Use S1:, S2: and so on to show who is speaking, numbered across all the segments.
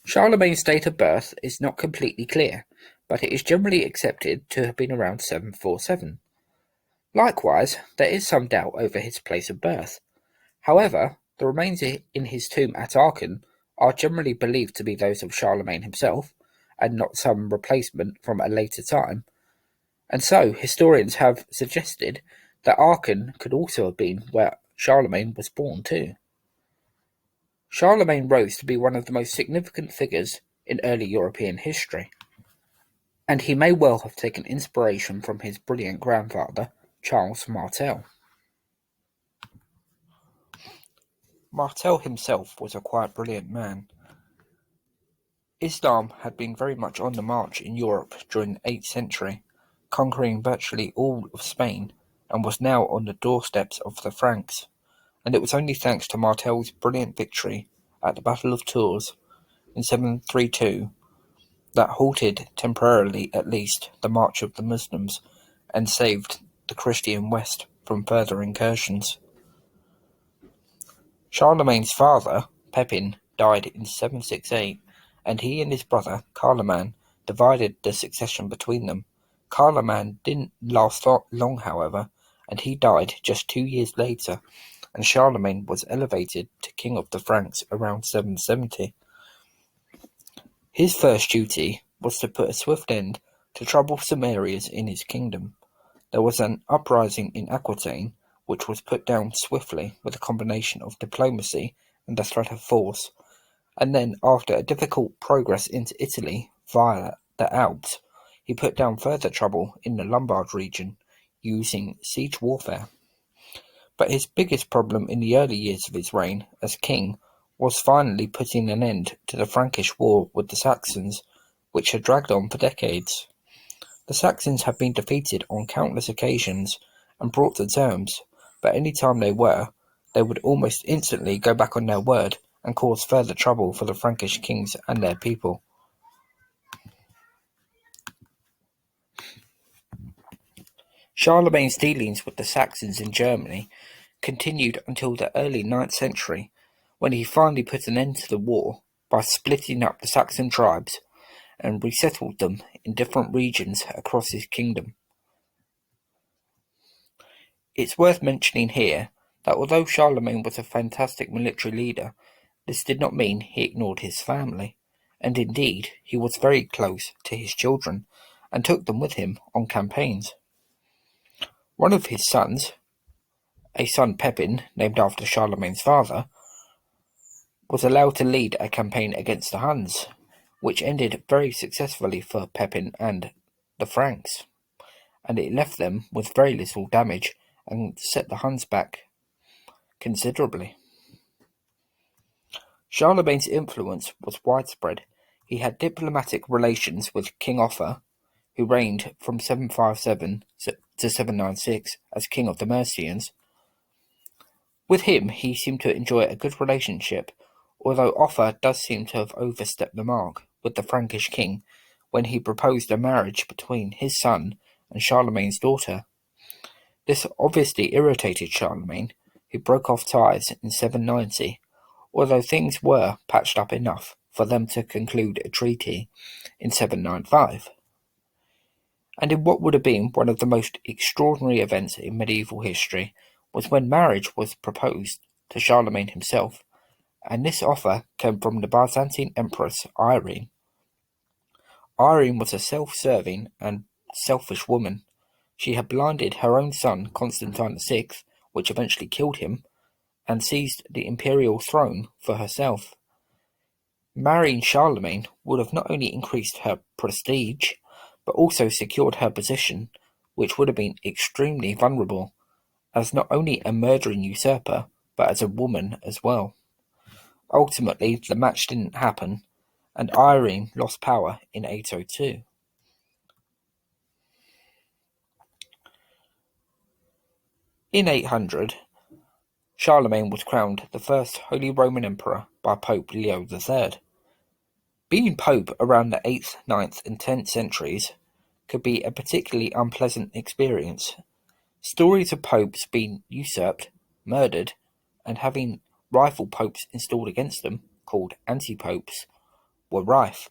S1: Charlemagne's date of birth is not completely clear, but it is generally accepted to have been around 747. Likewise, there is some doubt over his place of birth. However, the remains in his tomb at Aachen are generally believed to be those of Charlemagne himself, and not some replacement from a later time, and so historians have suggested that Aachen could also have been where Charlemagne was born too. Charlemagne rose to be one of the most significant figures in early European history, and he may well have taken inspiration from his brilliant grandfather, Charles Martel. Martel himself was a quite brilliant man. Islam had been very much on the march in Europe during the 8th century, conquering virtually all of Spain, and was now on the doorsteps of the Franks, and it was only thanks to Martel's brilliant victory at the Battle of Tours in 732 that halted, temporarily at least, the march of the Muslims and saved the Christian West from further incursions. Charlemagne's father, Pepin, died in 768, and he and his brother, Carloman, divided the succession between them. Carloman didn't last long, however, and he died just 2 years later, and Charlemagne was elevated to King of the Franks around 770. His first duty was to put a swift end to troublesome areas in his kingdom. There was an uprising in Aquitaine, which was put down swiftly with a combination of diplomacy and the threat of force, and then after a difficult progress into Italy via the Alps, he put down further trouble in the Lombard region using siege warfare. But his biggest problem in the early years of his reign as king was finally putting an end to the Frankish war with the Saxons, which had dragged on for decades. The Saxons had been defeated on countless occasions and brought to terms, but any time they would almost instantly go back on their word and cause further trouble for the Frankish kings and their people. Charlemagne's dealings with the Saxons in Germany continued until the early 9th century, when he finally put an end to the war by splitting up the Saxon tribes and resettled them in different regions across his kingdom. It's worth mentioning here that although Charlemagne was a fantastic military leader, this did not mean he ignored his family, and indeed he was very close to his children and took them with him on campaigns. One of his sons, a son Pepin, named after Charlemagne's father, was allowed to lead a campaign against the Huns, which ended very successfully for Pepin and the Franks, and it left them with very little damage and set the Huns back considerably. Charlemagne's influence was widespread. He had diplomatic relations with King Offa, who reigned from 757 to 796 as King of the Mercians. With him he seemed to enjoy a good relationship, although Offa does seem to have overstepped the mark with the Frankish king when he proposed a marriage between his son and Charlemagne's daughter. This obviously irritated Charlemagne, who broke off ties in 790, although things were patched up enough for them to conclude a treaty in 795. And in what would have been one of the most extraordinary events in medieval history was when marriage was proposed to Charlemagne himself, and this offer came from the Byzantine Empress Irene. Irene was a self-serving and selfish woman. She had blinded her own son Constantine VI, which eventually killed him, and seized the imperial throne for herself. Marrying Charlemagne would have not only increased her prestige, but also secured her position, which would have been extremely vulnerable, as not only a murdering usurper, but as a woman as well. Ultimately, the match didn't happen, and Irene lost power in 802. In 800, Charlemagne was crowned the first Holy Roman Emperor by Pope Leo III. Being Pope around the 8th, 9th and 10th centuries could be a particularly unpleasant experience. Stories of popes being usurped, murdered, and having rival popes installed against them, called anti-popes, were rife,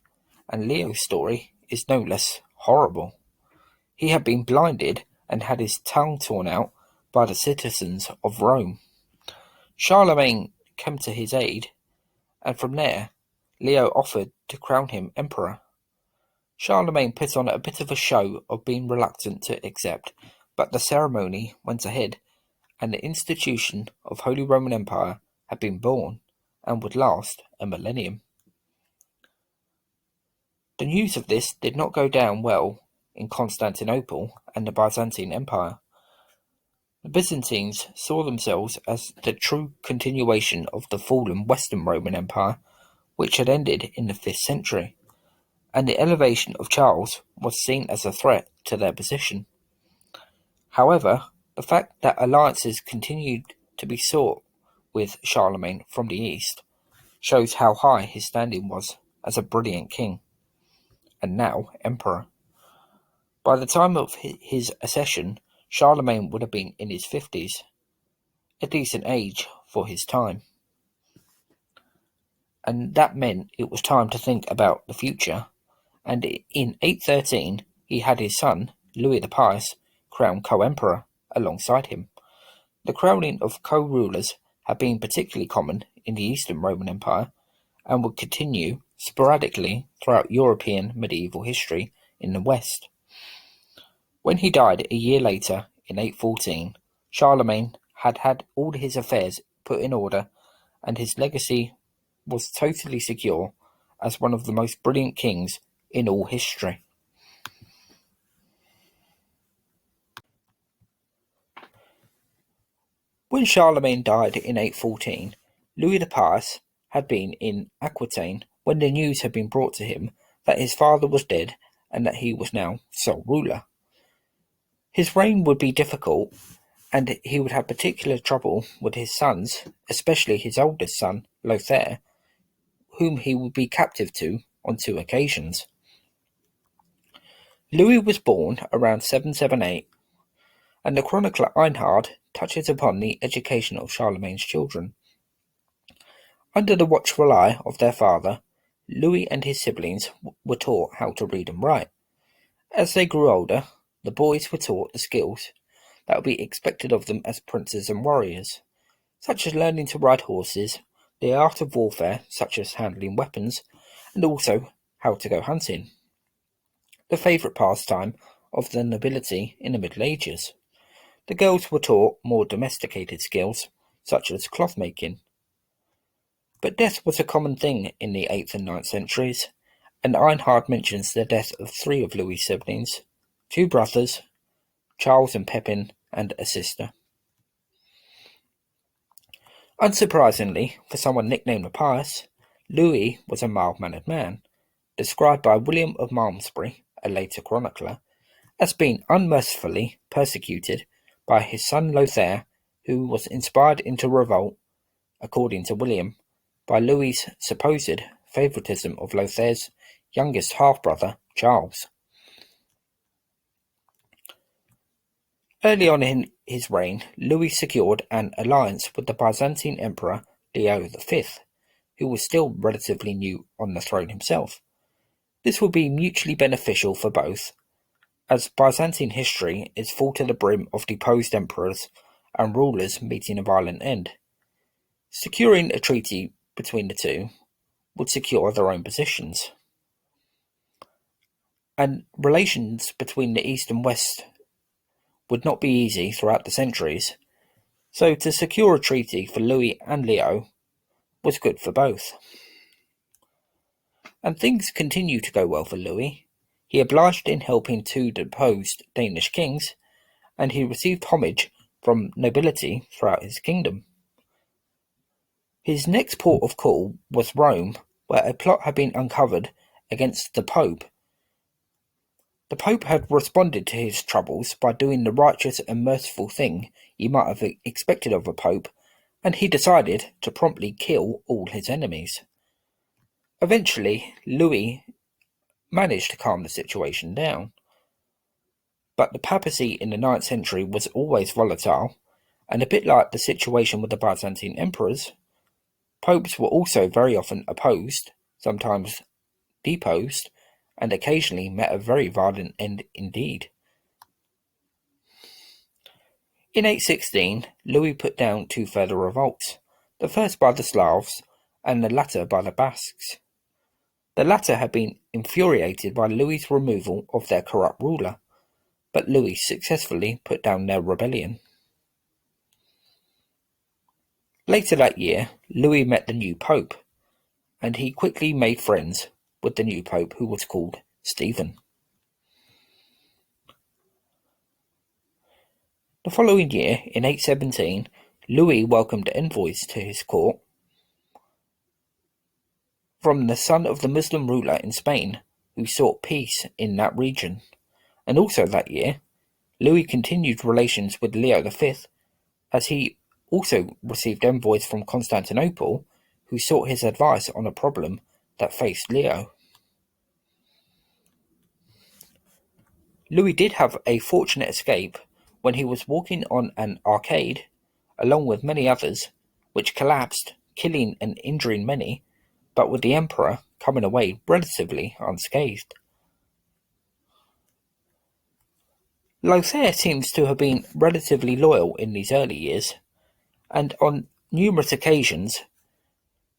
S1: and Leo's story is no less horrible. He had been blinded and had his tongue torn out by the citizens of Rome. Charlemagne came to his aid, and from there Leo offered to crown him emperor. Charlemagne put on a bit of a show of being reluctant to accept, but the ceremony went ahead, and the institution of Holy Roman Empire had been born and would last a millennium. The news of this did not go down well in Constantinople and the Byzantine Empire. The Byzantines saw themselves as the true continuation of the fallen Western Roman Empire, which had ended in the 5th century, and the elevation of Charles was seen as a threat to their position. However, the fact that alliances continued to be sought with Charlemagne from the east shows how high his standing was as a brilliant king, and now emperor. By the time of his accession, Charlemagne would have been in his 50s, a decent age for his time. And that meant it was time to think about the future, and in 813 he had his son, Louis the Pious, crowned co-emperor alongside him. The crowning of co-rulers had been particularly common in the Eastern Roman Empire, and would continue sporadically throughout European medieval history in the West. When he died a year later, in 814, Charlemagne had had all his affairs put in order, and his legacy was totally secure as one of the most brilliant kings in all history. When Charlemagne died in 814, Louis the Pious had been in Aquitaine when the news had been brought to him that his father was dead and that he was now sole ruler. His reign would be difficult, and he would have particular trouble with his sons, especially his oldest son, Lothair, whom he would be captive to on 2 occasions. Louis was born around 778, and the chronicler Einhard touches upon the education of Charlemagne's children. Under the watchful eye of their father, Louis and his siblings were taught how to read and write. As they grew older, the boys were taught the skills that would be expected of them as princes and warriors, such as learning to ride horses, the art of warfare, such as handling weapons, and also how to go hunting, the favourite pastime of the nobility in the Middle Ages. The girls were taught more domesticated skills, such as cloth making. But death was a common thing in the 8th and 9th centuries, and Einhard mentions the death of 3 of Louis' siblings, 2 brothers, Charles and Pepin, and a sister. Unsurprisingly, for someone nicknamed the Pious, Louis was a mild-mannered man, described by William of Malmesbury, a later chronicler, as being unmercifully persecuted by his son Lothair, who was inspired into revolt, according to William, by Louis's supposed favouritism of Lothair's youngest half-brother, Charles. Early on in his reign, Louis secured an alliance with the Byzantine Emperor Leo V, who was still relatively new on the throne himself. This would be mutually beneficial for both, as Byzantine history is full to the brim of deposed emperors and rulers meeting a violent end. Securing a treaty between the two would secure their own positions. And relations between the East and West would not be easy throughout the centuries, so to secure a treaty for Louis and Leo was good for both. And things continued to go well for Louis. He obliged in helping 2 deposed Danish kings, and he received homage from nobility throughout his kingdom. His next port of call was Rome, where a plot had been uncovered against the Pope. The Pope had responded to his troubles by doing the righteous and merciful thing you might have expected of a Pope, and he decided to promptly kill all his enemies. Eventually, Louis managed to calm the situation down, but the papacy in the 9th century was always volatile, and a bit like the situation with the Byzantine emperors, popes were also very often opposed, sometimes deposed and occasionally met a very violent end indeed. In 816, Louis put down two further revolts, the first by the Slavs and the latter by the Basques. The latter had been infuriated by Louis's removal of their corrupt ruler, but Louis successfully put down their rebellion. Later that year, Louis met the new pope, and he quickly made friends with the new pope, who was called Stephen. The following year, in 817, Louis welcomed envoys to his court from the son of the Muslim ruler in Spain, who sought peace in that region. And also that year, Louis continued relations with Leo V, as he also received envoys from Constantinople, who sought his advice on a problem that faced Leo. Louis did have a fortunate escape when he was walking on an arcade, along with many others, which collapsed, killing and injuring many, but with the emperor coming away relatively unscathed. Lothair seems to have been relatively loyal in these early years, and on numerous occasions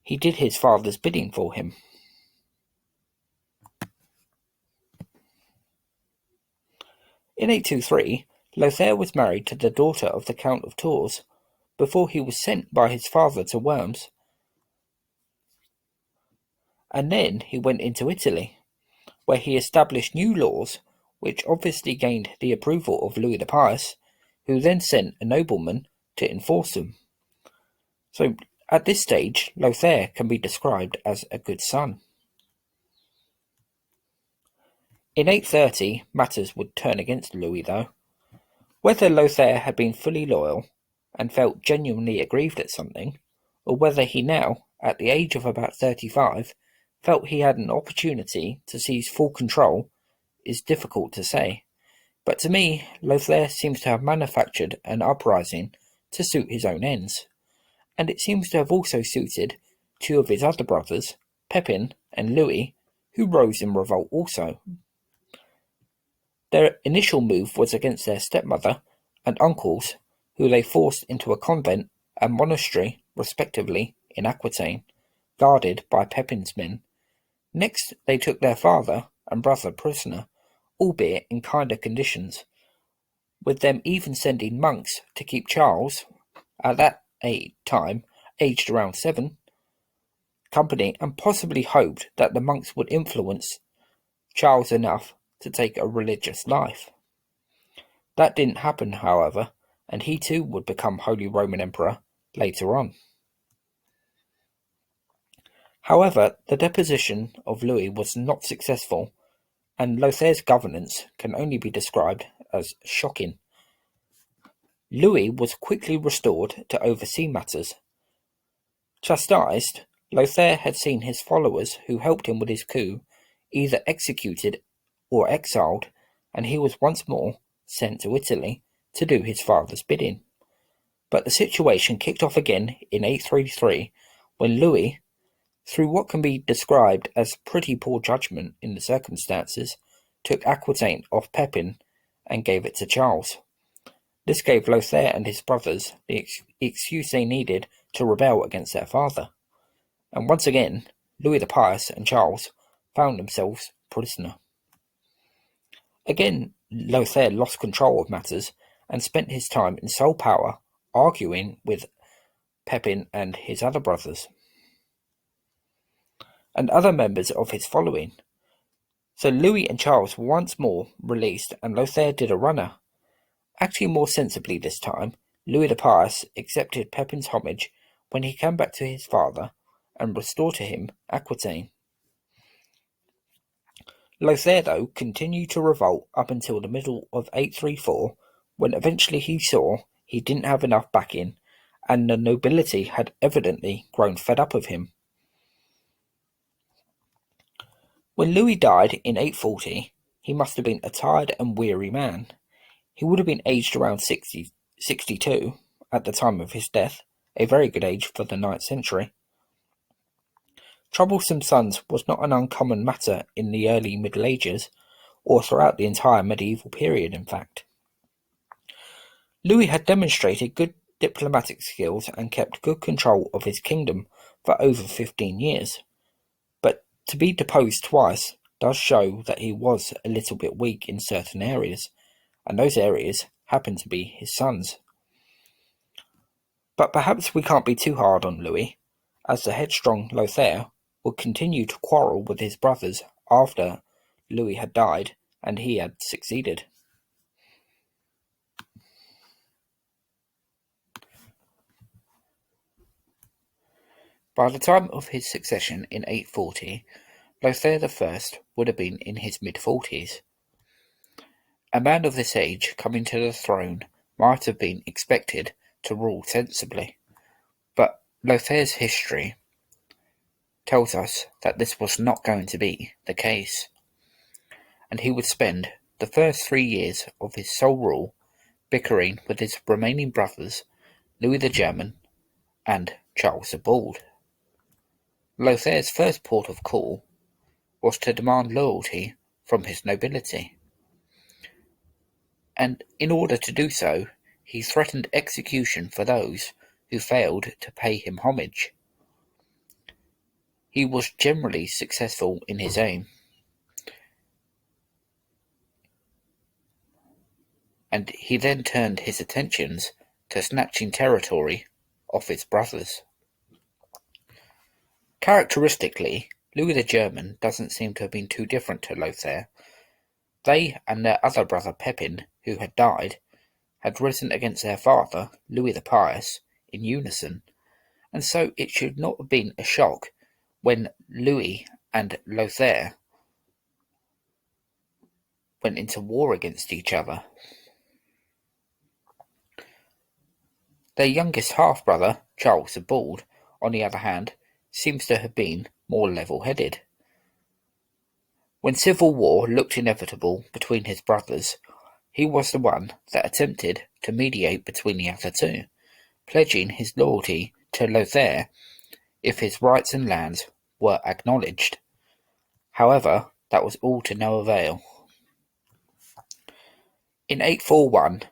S1: he did his father's bidding for him. In 823, Lothair was married to the daughter of the Count of Tours, before he was sent by his father to Worms, and then he went into Italy, where he established new laws which obviously gained the approval of Louis the Pious, who then sent a nobleman to enforce them. So at this stage, Lothair can be described as a good son. In 830, matters would turn against Louis though. Whether Lothair had been fully loyal and felt genuinely aggrieved at something, or whether he now, at the age of about 35, felt he had an opportunity to seize full control, is difficult to say. But to me, Lothair seems to have manufactured an uprising to suit his own ends, and it seems to have also suited two of his other brothers, Pepin and Louis, who rose in revolt also. Their initial move was against their stepmother and uncles, who they forced into a convent and monastery, respectively, in Aquitaine, guarded by Pepin's men. Next, they took their father and brother prisoner, albeit in kinder conditions, with them even sending monks to keep Charles, at that time aged around 7, company, and possibly hoped that the monks would influence Charles enough to take a religious life. That didn't happen, however, and he too would become Holy Roman Emperor later on. However, the deposition of Louis was not successful, and Lothair's governance can only be described as shocking. Louis was quickly restored to oversee matters. Chastised, Lothair had seen his followers who helped him with his coup either executed or exiled, and he was once more sent to Italy to do his father's bidding. But the situation kicked off again in 833, when Louis, through what can be described as pretty poor judgment in the circumstances, took Aquitaine off Pepin and gave it to Charles. This gave Lothair and his brothers the excuse they needed to rebel against their father, and once again Louis the Pious and Charles found themselves prisoner. Again, Lothair lost control of matters and spent his time in sole power, arguing with Pepin and his other brothers, and other members of his following. So Louis and Charles were once more released, and Lothair did a runner. Acting more sensibly this time, Louis the Pious accepted Pepin's homage when he came back to his father and restored to him Aquitaine. Lothair, though, continued to revolt up until the middle of 834, when eventually he saw he didn't have enough backing, and the nobility had evidently grown fed up of him. When Louis died in 840, he must have been a tired and weary man. He would have been aged around 62 at the time of his death, a very good age for the 9th century. Troublesome sons was not an uncommon matter in the early Middle Ages, or throughout the entire medieval period, in fact. Louis had demonstrated good diplomatic skills and kept good control of his kingdom for over 15 years, but to be deposed twice does show that he was a little bit weak in certain areas, and those areas happened to be his sons. But perhaps we can't be too hard on Louis, as the headstrong Lothair would continue to quarrel with his brothers after Louis had died and he had succeeded. By the time of his succession in 840, Lothair I would have been in his mid-40s. A man of this age coming to the throne might have been expected to rule sensibly, but Lothair's history tells us that this was not going to be the case, and he would spend the first 3 years of his sole rule bickering with his remaining brothers, Louis the German and Charles the Bald. Lothair's first port of call was to demand loyalty from his nobility, and in order to do so, he threatened execution for those who failed to pay him homage. He was generally successful in his aim, and he then turned his attentions to snatching territory off his brothers. Characteristically, Louis the German doesn't seem to have been too different to Lothair. They and their other brother Pepin, who had died, had risen against their father, Louis the Pious, in unison, and so it should not have been a shock when Louis and Lothair went into war against each other. Their youngest half-brother, Charles the Bald, on the other hand, seems to have been more level-headed. When civil war looked inevitable between his brothers, he was the one that attempted to mediate between the other two, pledging his loyalty to Lothair if his rights and lands were acknowledged. However, that was all to no avail. In 841,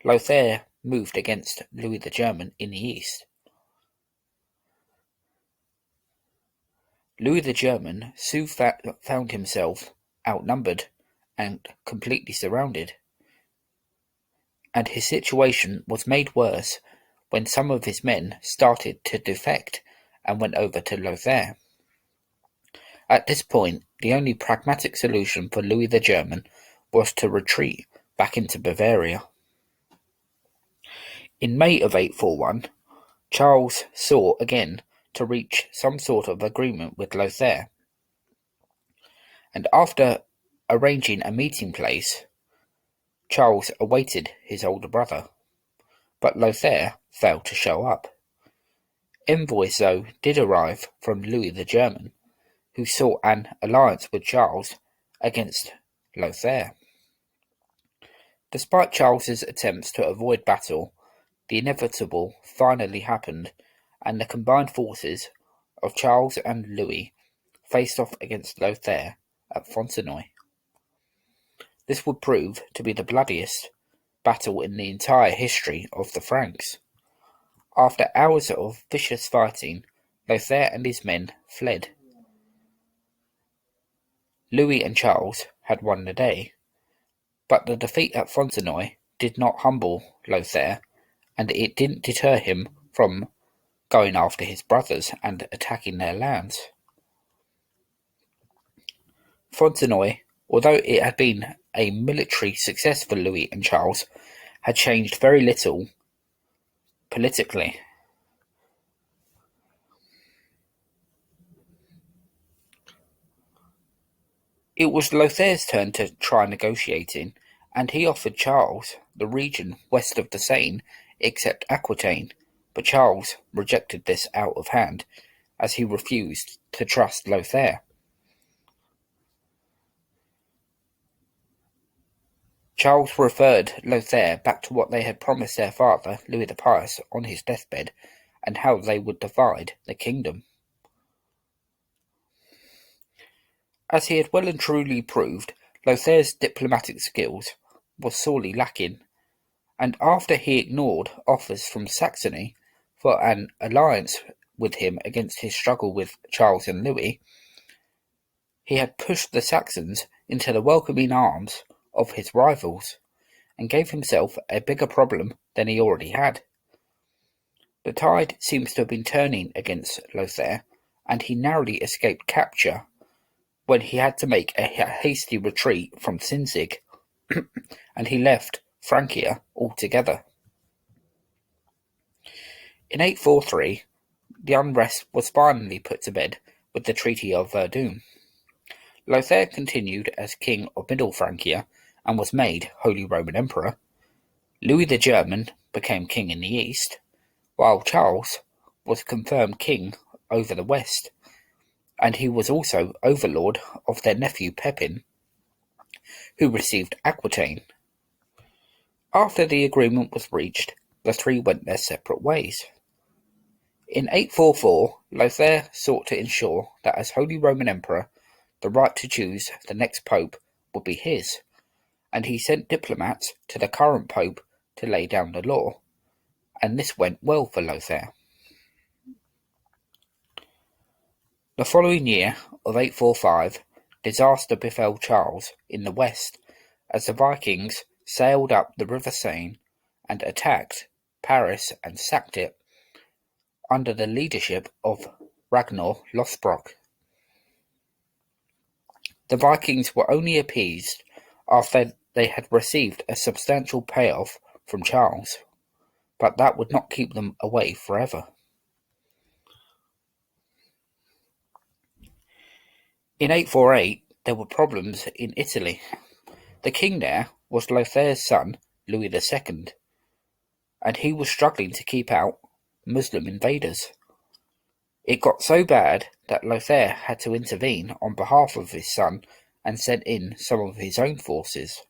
S1: Lothair moved against Louis the German in the east. Louis the German soon found himself outnumbered and completely surrounded, and his situation was made worse when some of his men started to defect and went over to Lothair. At this point, the only pragmatic solution for Louis the German was to retreat back into Bavaria. In May of 841, Charles sought again to reach some sort of agreement with Lothair, and after arranging a meeting place, Charles awaited his older brother, but Lothair failed to show up. Envoys, though, did arrive from Louis the German, who sought an alliance with Charles against Lothair. Despite Charles's attempts to avoid battle, the inevitable finally happened, and the combined forces of Charles and Louis faced off against Lothair at Fontenoy. This would prove to be the bloodiest battle in the entire history of the Franks. After hours of vicious fighting, Lothair and his men fled. Louis and Charles had won the day, but the defeat at Fontenoy did not humble Lothair, and it didn't deter him from going after his brothers and attacking their lands. Fontenoy, although it had been a military success for Louis and Charles, had changed very little politically. It was Lothair's turn to try negotiating, and he offered Charles the region west of the Seine except Aquitaine, but Charles rejected this out of hand, as he refused to trust Lothair. Charles referred Lothair back to what they had promised their father, Louis the Pious, on his deathbed, and how they would divide the kingdom. As he had well and truly proved, Lothaire's diplomatic skills was sorely lacking, and after he ignored offers from Saxony for an alliance with him against his struggle with Charles and Louis, he had pushed the Saxons into the welcoming arms of his rivals, and gave himself a bigger problem than he already had. The tide seems to have been turning against Lothair, and he narrowly escaped capture when he had to make a hasty retreat from Sinzig, and he left Francia altogether. In 843, the unrest was finally put to bed with the Treaty of Verdun. Lothair continued as King of Middle Francia and was made Holy Roman Emperor. Louis the German became king in the east, while Charles was confirmed king over the west, and he was also overlord of their nephew Pepin, who received Aquitaine. After the agreement was reached, the three went their separate ways. In 844, Lothair sought to ensure that as Holy Roman Emperor, the right to choose the next pope would be his, and he sent diplomats to the current pope to lay down the law, and this went well for Lothair. The following year of 845, disaster befell Charles in the west as the Vikings sailed up the River Seine and attacked Paris and sacked it under the leadership of Ragnar Lothbrok. The Vikings were only appeased after they had received a substantial payoff from Charles, but that would not keep them away forever. In 848, there were problems in Italy. The king there was Lothair's son, Louis II, and he was struggling to keep out Muslim invaders. It got so bad that Lothair had to intervene on behalf of his son and sent in some of his own forces.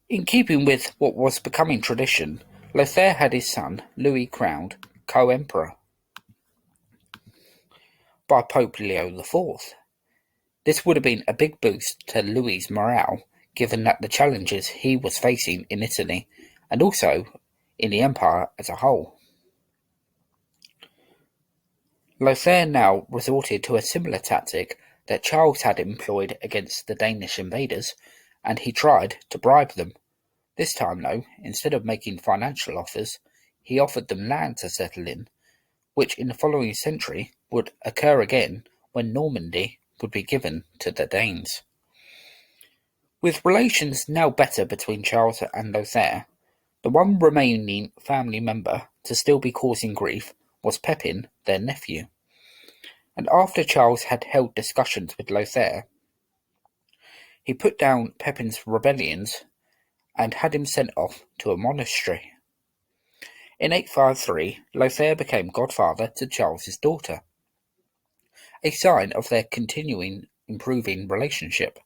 S1: In keeping with what was becoming tradition, Lothair had his son Louis crowned co-emperor by Pope Leo IV. This would have been a big boost to Louis's morale, given that the challenges he was facing in Italy, and also in the empire as a whole. Lothair now resorted to a similar tactic that Charles had employed against the Danish invaders, and he tried to bribe them. This time, though, instead of making financial offers, he offered them land to settle in, which in the following century would occur again when Normandy would be given to the Danes. With relations now better between Charles and Lothair, the one remaining family member to still be causing grief was Pepin, their nephew. And after Charles had held discussions with Lothair, he put down Pepin's rebellions and had him sent off to a monastery. In 853, Lothair became godfather to Charles's daughter, a sign of their continuing improving relationship.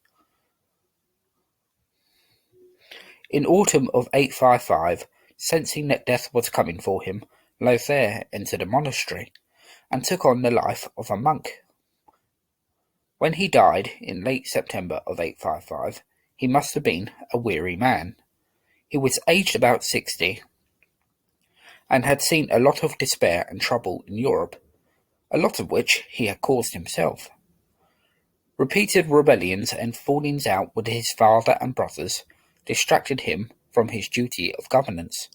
S1: In autumn of 855, sensing that death was coming for him, Lothair entered a monastery and took on the life of a monk. When he died in late September of 855, he must have been a weary man. He was aged about 60 and had seen a lot of despair and trouble in Europe, a lot of which he had caused himself. Repeated rebellions and fallings out with his father and brothers distracted him from his duty of governance.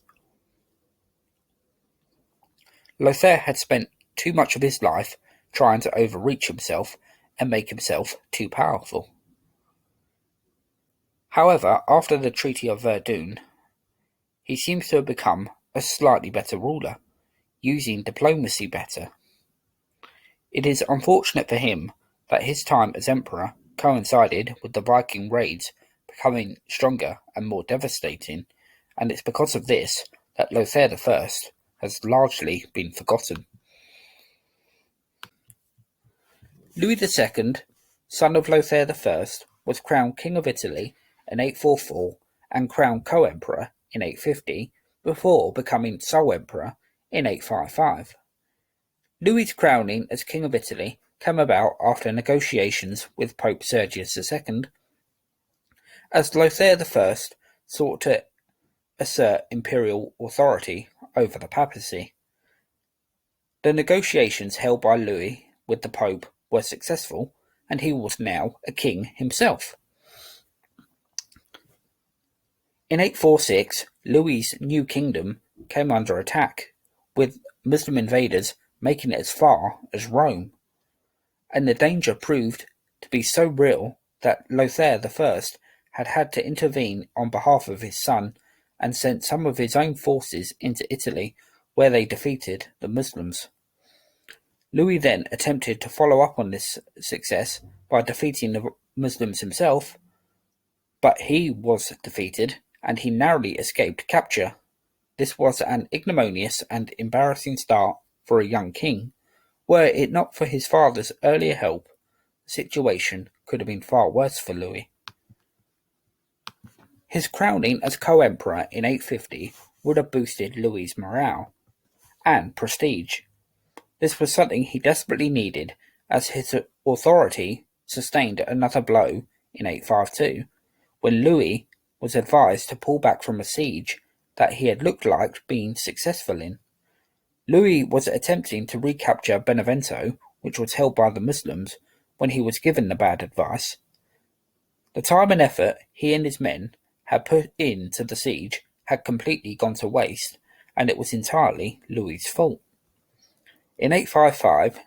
S1: Lothair had spent too much of his life trying to overreach himself and make himself too powerful. However, after the Treaty of Verdun, he seems to have become a slightly better ruler, using diplomacy better. It is unfortunate for him that his time as emperor coincided with the Viking raids becoming stronger and more devastating, and it's because of this that Lothair I has largely been forgotten. Louis II, son of Lothair I, was crowned King of Italy in 844 and crowned co-emperor in 850 before becoming sole emperor in 855. Louis's crowning as King of Italy came about after negotiations with Pope Sergius II, as Lothair I sought to assert imperial authority over the papacy. The negotiations held by Louis with the Pope were successful, and he was now a king himself. In 846, Louis's new kingdom came under attack, with Muslim invaders making it as far as Rome, and the danger proved to be so real that Lothair I had to intervene on behalf of his son and sent some of his own forces into Italy, where they defeated the Muslims. Louis then attempted to follow up on this success by defeating the Muslims himself, but he was defeated and he narrowly escaped capture. This was an ignominious and embarrassing start for a young king. Were it not for his father's earlier help, the situation could have been far worse for Louis. His crowning as co-emperor in 850 would have boosted Louis's morale and prestige. This was something he desperately needed, as his authority sustained another blow in 852, when Louis was advised to pull back from a siege that he had looked like being successful in. Louis was attempting to recapture Benevento, which was held by the Muslims, when he was given the bad advice. The time and effort he and his men had put into the siege had completely gone to waste, and it was entirely Louis's fault. In 855,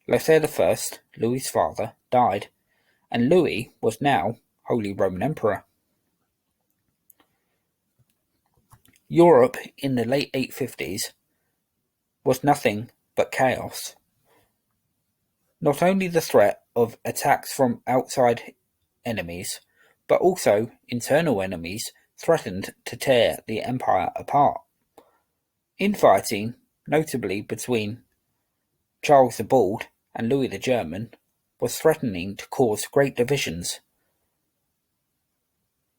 S1: Lothair I, Louis's father, died, and Louis was now Holy Roman Emperor. Europe in the late 850s was nothing but chaos. Not only the threat of attacks from outside enemies, but also internal enemies threatened to tear the empire apart. Infighting, notably between Charles the Bald and Louis the German, was threatening to cause great divisions.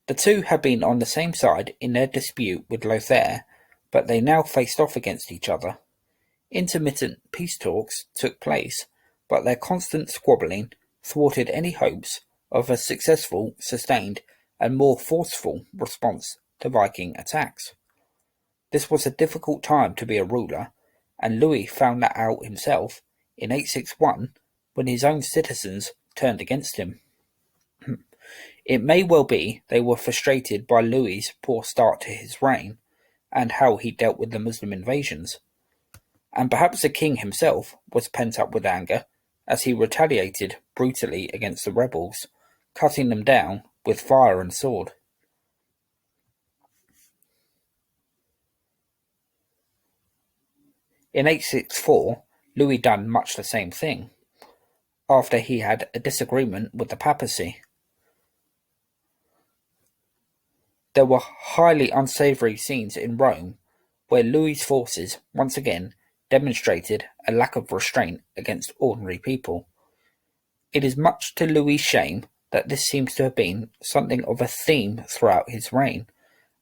S1: The two had been on the same side in their dispute with Lothair, but they now faced off against each other. Intermittent peace talks took place, but their constant squabbling thwarted any hopes of a successful, sustained, and more forceful response to Viking attacks. This was a difficult time to be a ruler, and Louis found that out himself in 861 when his own citizens turned against him. It may well be they were frustrated by Louis's poor start to his reign and how he dealt with the Muslim invasions, and perhaps the king himself was pent up with anger as he retaliated brutally against the rebels, cutting them down with fire and sword. In 864, Louis done much the same thing, after he had a disagreement with the papacy. There were highly unsavoury scenes in Rome where Louis's forces once again demonstrated a lack of restraint against ordinary people. It is much to Louis's shame that this seems to have been something of a theme throughout his reign,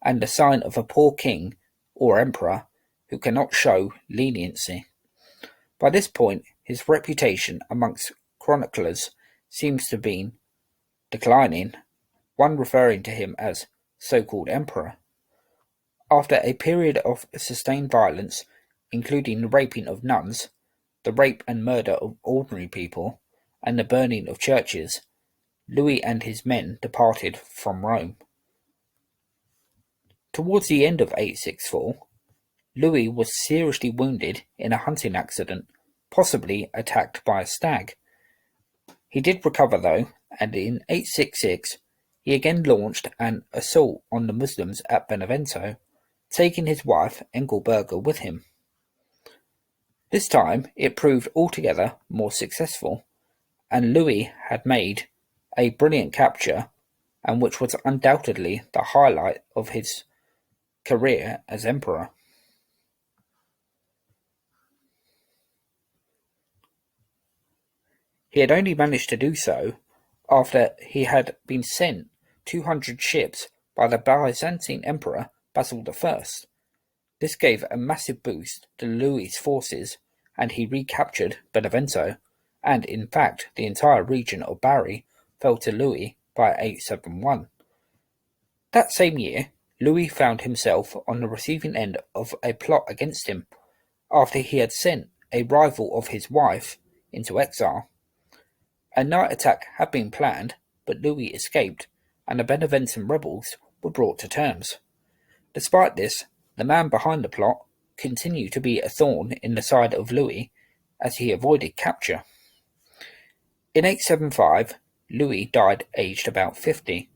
S1: and a sign of a poor king or emperor who cannot show leniency. By this point, his reputation amongst chroniclers seems to have been declining, one referring to him as so-called emperor. After a period of sustained violence, including the raping of nuns, the rape and murder of ordinary people, and the burning of churches, Louis and his men departed from Rome. Towards the end of 864, Louis was seriously wounded in a hunting accident, possibly attacked by a stag. He did recover though, and in 866 he again launched an assault on the Muslims at Benevento, taking his wife Engelberga with him. This time it proved altogether more successful, and Louis had made a brilliant capture, and which was undoubtedly the highlight of his career as emperor. He had only managed to do so after he had been sent 200 ships by the Byzantine Emperor Basil I. This gave a massive boost to Louis's forces, and he recaptured Benevento, and in fact the entire region of Bari fell to Louis by 871. That same year, Louis found himself on the receiving end of a plot against him, after he had sent a rival of his wife into exile. A night attack had been planned, but Louis escaped, and the Beneventan rebels were brought to terms. Despite this, the man behind the plot continued to be a thorn in the side of Louis, as he avoided capture. In 875, Louis died aged about 50.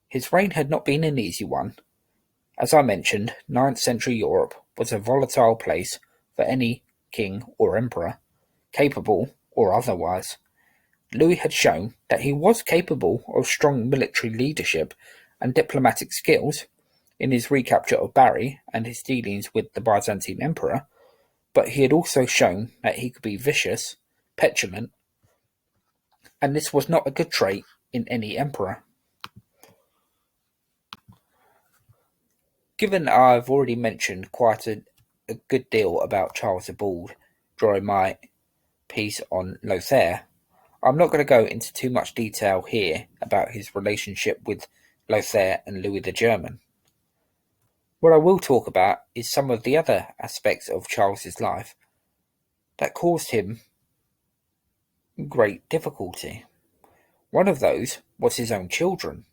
S1: His reign had not been an easy one. As I mentioned, 9th century Europe was a volatile place for any king or emperor, capable or otherwise. Louis had shown that he was capable of strong military leadership and diplomatic skills in his recapture of Bari and his dealings with the Byzantine emperor, but he had also shown that he could be vicious, petulant, and this was not a good trait in any emperor. Given I've already mentioned quite a good deal about Charles the Bald during my piece on Lothair, I'm not going to go into too much detail here about his relationship with Lothair and Louis the German. What I will talk about is some of the other aspects of Charles's life that caused him great difficulty. One of those was his own children.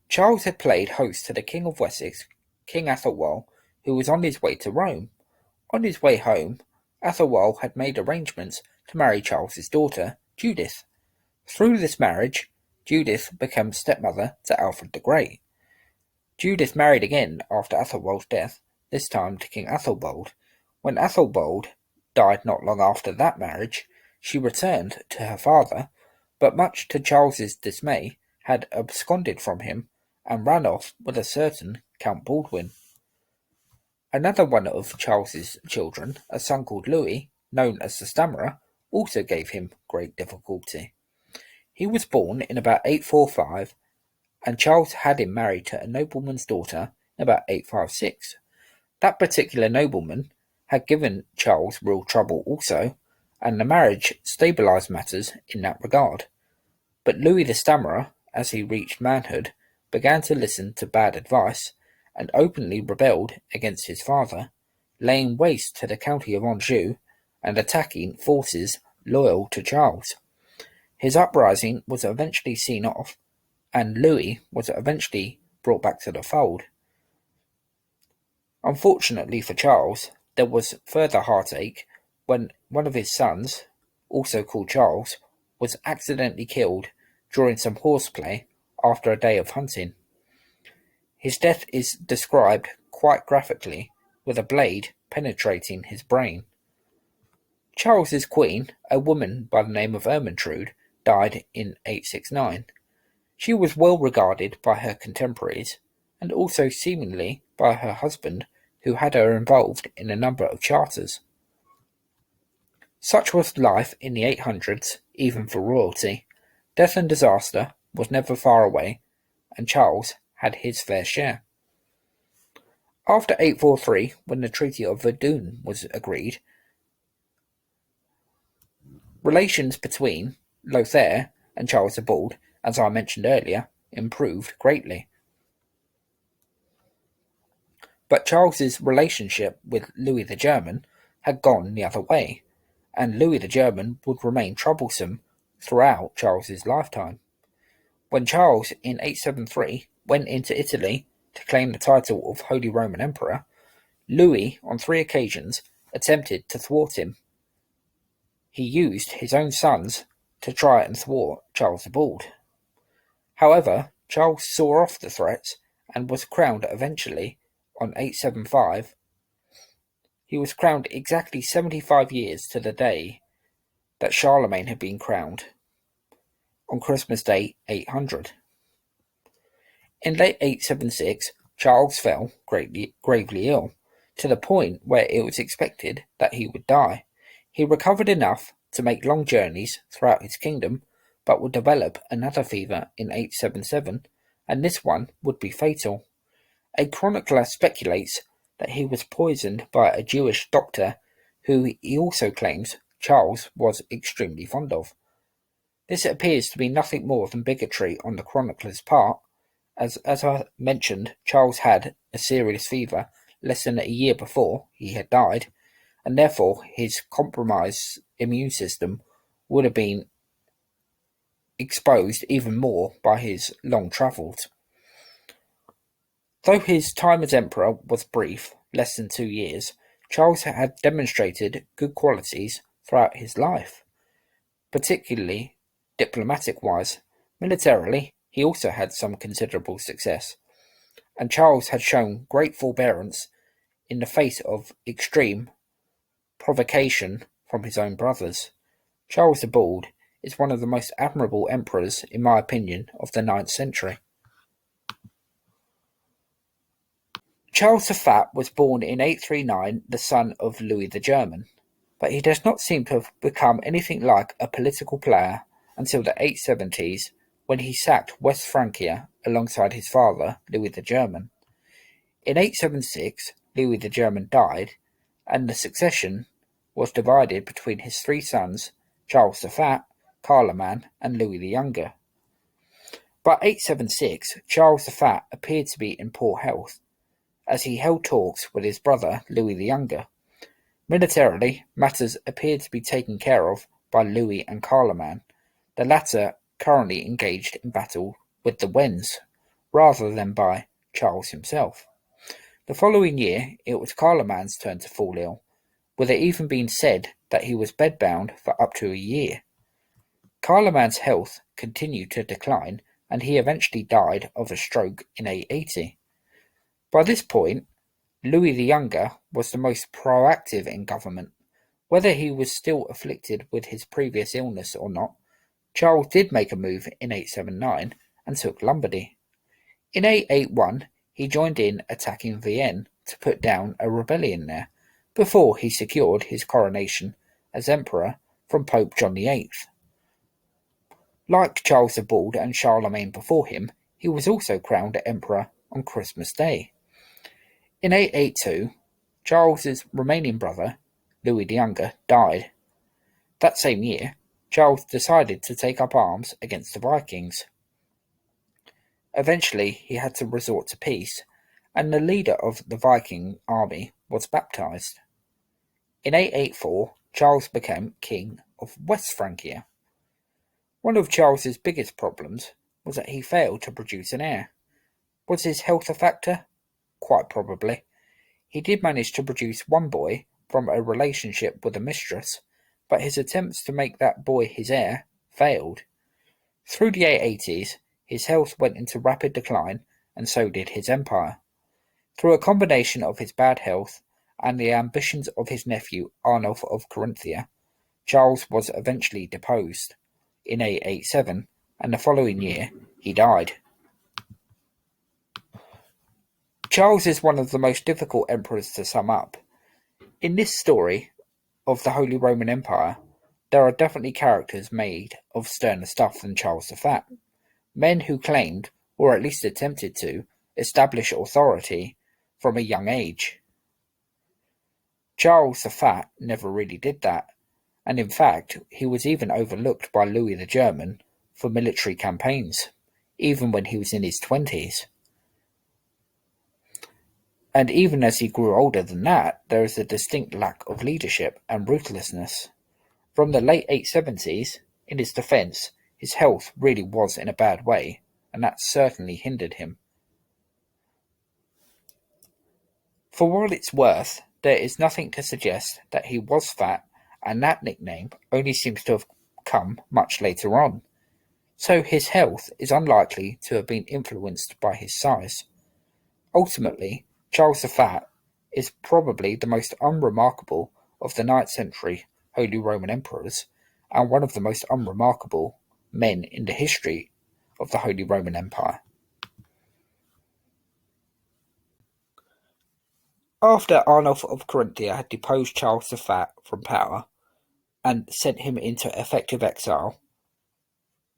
S1: Charles had played host to the King of Wessex, King Athelwald, who was on his way to Rome. On his way home, Athelwald had made arrangements to marry Charles's daughter, Judith. Through this marriage, Judith became stepmother to Alfred the Great. Judith married again after Athelwald's death, this time to King Athelbald. When Athelbald died not long after that marriage, she returned to her father, but much to Charles's dismay, had absconded from him and ran off with a certain Count Baldwin. Another one of Charles's children, a son called Louis, known as the Stammerer, also gave him great difficulty. He was born in about 845, and Charles had him married to a nobleman's daughter in about 856. That particular nobleman had given Charles real trouble also, and the marriage stabilized matters in that regard. But Louis the Stammerer, as he reached manhood, began to listen to bad advice, and openly rebelled against his father, laying waste to the county of Anjou and attacking forces loyal to Charles. His uprising was eventually seen off, and Louis was eventually brought back to the fold. Unfortunately for Charles, there was further heartache when one of his sons, also called Charles, was accidentally killed during some horseplay after a day of hunting. His death is described quite graphically, with a blade penetrating his brain. Charles's queen, a woman by the name of Ermentrude, died in 869. She was well regarded by her contemporaries, and also seemingly by her husband, who had her involved in a number of charters. Such was life in the 800s, even for royalty. Death and disaster was never far away, and Charles had his fair share. After 843, when the Treaty of Verdun was agreed, relations between Lothair and Charles the Bald, as I mentioned earlier, improved greatly. But Charles's relationship with Louis the German had gone the other way, and Louis the German would remain troublesome throughout Charles's lifetime. When Charles, in 873, went into Italy to claim the title of Holy Roman Emperor, Louis, on 3 occasions, attempted to thwart him. He used his own sons to try and thwart Charles the Bald. However, Charles saw off the threats and was crowned eventually on 875. He was crowned exactly 75 years to the day that Charlemagne had been crowned, on Christmas Day 800. In late 876, Charles fell gravely ill, to the point where it was expected that he would die. He recovered enough to make long journeys throughout his kingdom, but would develop another fever in 877, and this one would be fatal. A chronicler speculates that he was poisoned by a Jewish doctor who he also claims Charles was extremely fond of. This appears to be nothing more than bigotry on the chronicler's part, as I mentioned, Charles had a serious fever less than a year before he had died, and therefore his compromised immune system would have been exposed even more by his long travels. Though his time as emperor was brief, less than 2 years, Charles had demonstrated good qualities throughout his life, particularly diplomatic-wise. Militarily, he also had some considerable success, and Charles had shown great forbearance in the face of extreme provocation from his own brothers. Charles the Bald is one of the most admirable emperors, in my opinion, of the 9th century. Charles the Fat was born in 839, the son of Louis the German, but he does not seem to have become anything like a political player until the 870s, when he sacked West Francia alongside his father, Louis the German. In 876, Louis the German died, and the succession was divided between his three sons, Charles the Fat, Carloman, and Louis the Younger. By 876, Charles the Fat appeared to be in poor health, as he held talks with his brother Louis the Younger. Militarily, matters appeared to be taken care of by Louis and Carloman, the latter currently engaged in battle with the Wends, rather than by Charles himself. The following year, it was Carloman's turn to fall ill, with it even being said that he was bedbound for up to a year. Carloman's health continued to decline, and he eventually died of a stroke in 880. By this point, Louis the Younger was the most proactive in government. Whether he was still afflicted with his previous illness or not, Charles did make a move in 879 and took Lombardy. In 881, he joined in attacking Vienne to put down a rebellion there, before he secured his coronation as emperor from Pope John VIII. Like Charles the Bald and Charlemagne before him, he was also crowned emperor on Christmas Day. In 882, Charles's remaining brother, Louis the Younger, died. That same year, Charles decided to take up arms against the Vikings. Eventually, he had to resort to peace, and the leader of the Viking army was baptized. In 884, Charles became king of West Francia. One of Charles's biggest problems was that he failed to produce an heir. Was his health a factor? Quite probably. He did manage to produce one boy from a relationship with a mistress, but his attempts to make that boy his heir failed. Through the 880s, his health went into rapid decline, and so did his empire. Through a combination of his bad health and the ambitions of his nephew Arnulf of Carinthia, Charles was eventually deposed in 887, and the following year he died. Charles is one of the most difficult emperors to sum up. In this story of the Holy Roman Empire, there are definitely characters made of sterner stuff than Charles the Fat, men who claimed, or at least attempted to, establish authority from a young age. Charles the Fat never really did that, and in fact he was even overlooked by Louis the German for military campaigns, even when he was in his 20s. And even as he grew older than that, there is a distinct lack of leadership and ruthlessness. From the late 870s, in his defence, his health really was in a bad way, and that certainly hindered him. For what it's worth, there is nothing to suggest that he was fat, and that nickname only seems to have come much later on. So his health is unlikely to have been influenced by his size. Ultimately, Charles the Fat is probably the most unremarkable of the 9th century Holy Roman emperors, and one of the most unremarkable men in the history of the Holy Roman Empire. After Arnulf of Carinthia had deposed Charles the Fat from power and sent him into effective exile,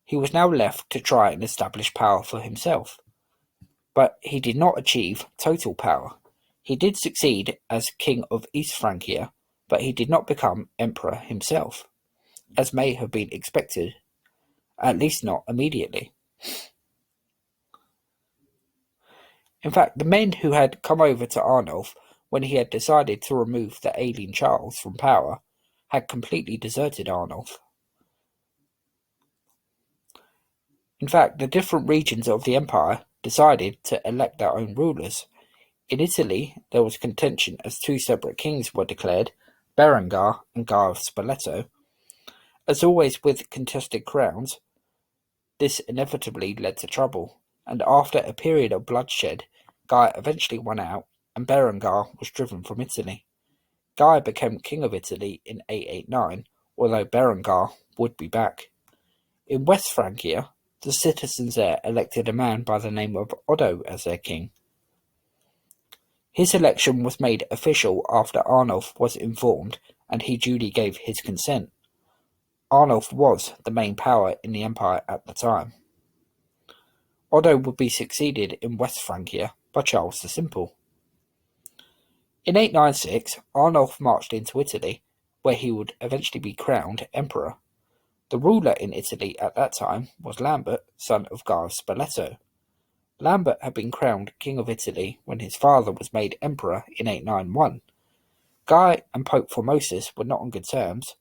S1: he was now left to try and establish power for himself. But he did not achieve total power. He did succeed as king of East Francia, but he did not become emperor himself, as may have been expected, at least not immediately. In fact, the men who had come over to Arnulf when he had decided to remove the ailing Charles from power had completely deserted Arnulf. In fact, the different regions of the empire decided to elect their own rulers. In Italy, there was contention as two separate kings were declared, Berengar and Guy of Spoleto. As always with contested crowns, this inevitably led to trouble, and after a period of bloodshed, Guy eventually won out, and Berengar was driven from Italy. Guy became king of Italy in 889, although Berengar would be back. In West Francia, the citizens there elected a man by the name of Otto as their king. His election was made official after Arnulf was informed, and he duly gave his consent. Arnulf was the main power in the empire at the time. Otto would be succeeded in West Francia by Charles the Simple. In 896, Arnulf marched into Italy, where he would eventually be crowned emperor. The ruler in Italy at that time was Lambert, son of Guy of Spoleto. Lambert had been crowned king of Italy when his father was made emperor in 891. Guy and Pope Formosus were not on good terms,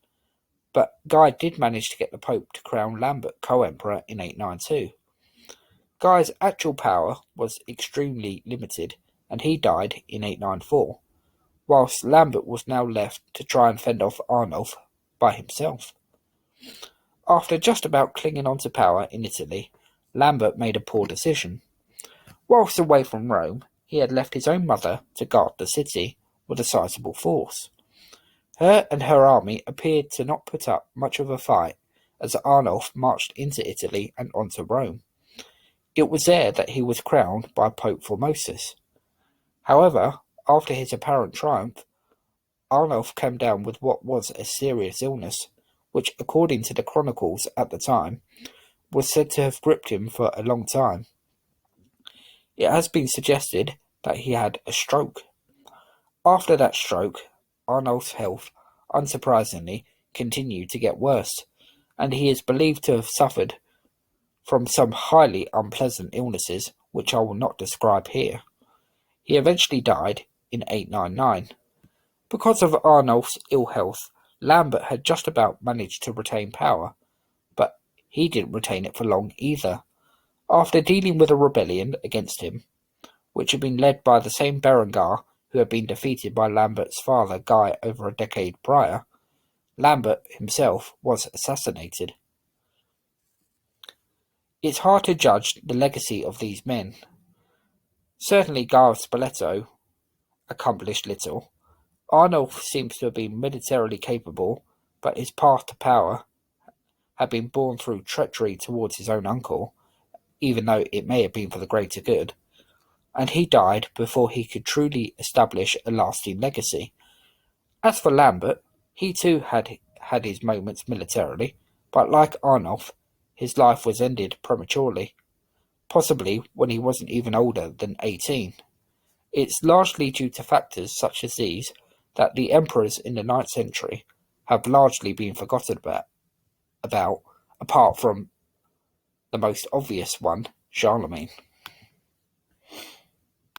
S1: but Guy did manage to get the Pope to crown Lambert co-emperor in 892. Guy's actual power was extremely limited, and he died in 894, whilst Lambert was now left to try and fend off Arnulf by himself. After just about clinging on to power in Italy, Lambert made a poor decision. Whilst away from Rome, he had left his own mother to guard the city with a sizable force. Her and her army appeared to not put up much of a fight as Arnulf marched into Italy and onto Rome. It was there that he was crowned by Pope Formosus. However, after his apparent triumph, Arnulf came down with what was a serious illness, which, according to the chronicles at the time, was said to have gripped him for a long time. It has been suggested that he had a stroke. After that stroke, Arnulf's health, unsurprisingly, continued to get worse, and he is believed to have suffered from some highly unpleasant illnesses which I will not describe here. He eventually died in 899. Because of Arnulf's ill health, Lambert had just about managed to retain power, but he didn't retain it for long either. After dealing with a rebellion against him, which had been led by the same Berengar who had been defeated by Lambert's father Guy over a decade prior, Lambert himself was assassinated. It's hard to judge the legacy of these men. Certainly Guy of Spoleto accomplished little. Arnulf seems to have been militarily capable, but his path to power had been born through treachery towards his own uncle, even though it may have been for the greater good, and he died before he could truly establish a lasting legacy. As for Lambert, he too had his moments militarily, but like Arnulf, his life was ended prematurely, possibly when he wasn't even older than 18. It's largely due to factors such as these that the emperors in the 9th century have largely been forgotten about, apart from the most obvious one, Charlemagne.